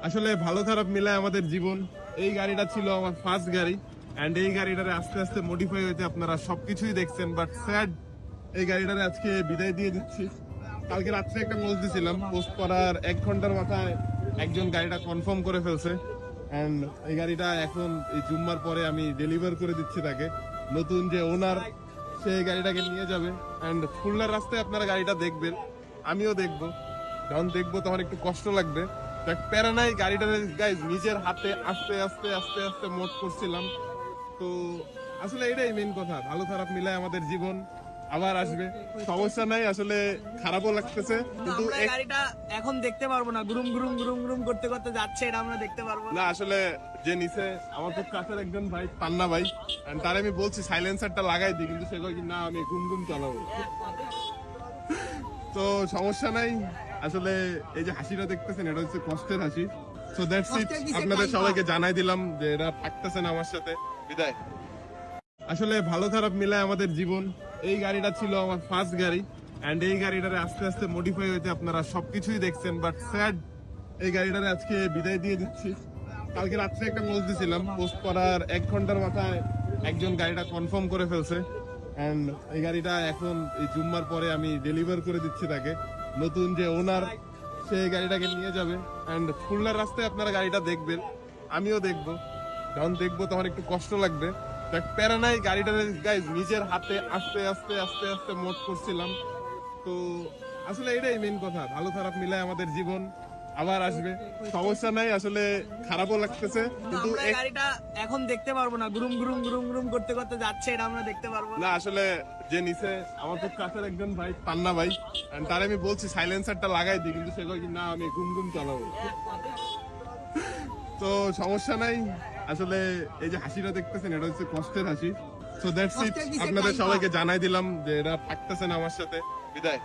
আসলে ভালো খারাপ মিলায় আমাদের জীবন। এই গাড়িটা ছিল আমার ফার্স্ট গাড়ি এন্ড এই গাড়িটারে আস্তে আস্তে মডিফাই হয়েছে, আপনারা সবকিছুই দেখছেন। বাট স্যাড, এই গাড়িটারে আজকে বিদায় দিয়ে দিচ্ছি। কালকে রাত্রে একটা পোস্ট দিছিলাম, পোস্ট করার 1 ঘন্টার মাথায় একজন গাড়িটা কনফার্ম করে ফেলছে এন্ড এই গাড়িটা এখন এই জুম্মার পরে আমি ডেলিভার করে দিচ্ছি তাকে। নতুন যে ওনার, সে এই গাড়িটাকে নিয়ে যাবে এন্ড খুলনার রাস্তায় আপনারা গাড়িটা দেখবেন, আমিও দেখবো। যখন দেখবো তখন একটু কষ্ট লাগবে, বাট প্যারা নাই। গাড়িটা গাইজ নিজের হাতে আস্তে আস্তে আস্তে আস্তে মোট করছিলাম। তো আসলে এটাই মেন কথা, ভালো খারাপ মিলায় আমাদের জীবন আবার আসবে, সমস্যা নাই। আসলে খারাপও লাগতেছে, কিন্তু আমরা গাড়িটা এখন দেখতে পারবো না, গুরুম গুরুম গুরুম গুরুম করতে করতে যাচ্ছে, এটা আমরা দেখতে পারবো না। না আসলে যে নিচে আমার খুব কাছের একজন ভাই, পান্না ভাই, and তারে আমি বলছি সাইলেন্সারটা লাগাই দিই, কিন্তু সে কয় কি না আমি গুম গুম চালাবো। তো সমস্যা নাই। আসলে এই যে হাসিটা দেখতেছেন, এটা হচ্ছে কষ্টের হাসি। সো দ্যাটস ইট, আপনাদের সবাইকে জানাই দিলাম যে এরা থাকতেছেন আমার সাথে। বিদায়। আসলে ভালো খারাপ মিলায় আমাদের জীবন। এই গাড়িটা ছিল আমার ফার্স্ট গাড়ি এন্ড এই গাড়িটারে আস্তে আস্তে মডিফাই হয়েছে, আপনারা সবকিছুই দেখছেন। বাট স্যাড, এই গাড়িটারে আজকে বিদায় দিয়ে দিচ্ছি। কালকে রাত্রে একটা পোস্ট দিছিলাম, পোস্ট করার 1 ঘন্টার মাথায় একজন গাড়িটা কনফার্ম করে ফেলছে এন্ড এই গাড়িটা এখন এই জুম্মার পরে আমি ডেলিভার করে দিচ্ছি তাকে। নতুন যে ওনার, সে এই গাড়িটাকে নিয়ে যাবে এন্ড খুলনার রাস্তায় আপনারা গাড়িটা দেখবেন, আমিও দেখবো। যখন দেখবো তখন একটু কষ্ট লাগবে, বাট প্যারা নাই। গাড়িটা গাইজ নিজের হাতে আস্তে আস্তে আস্তে আস্তে মোট করছিলাম। তো আসলে এটাই মেন কথা, ভালো খারাপ মিলায় আমাদের জীবন আবার আসবে, সমস্যা নাই। আসলে খারাপও লাগতেছে, কিন্তু আমরা গাড়িটা এখন দেখতে পারবো না, গুরুম গুরুম গুরুম গুরুম করতে করতে যাচ্ছে, এটা আমরা দেখতে পারবো না। না আসলে যে নিচে আমার খুব কাছের একজন ভাই, পান্না ভাই, and তারে আমি বলছি সাইলেন্সারটা লাগাই দিই, কিন্তু সে কয় কি না আমি গুম গুম চালাবো। তো সমস্যা নাই। আসলে এই যে হাসিটা দেখতেছেন, এটা হচ্ছে কষ্টের হাসি। সো দ্যাটস ইট, আপনাদের সবাইকে জানাই দিলাম যে এরা থাকতেছেন আমার সাথে। বিদায়।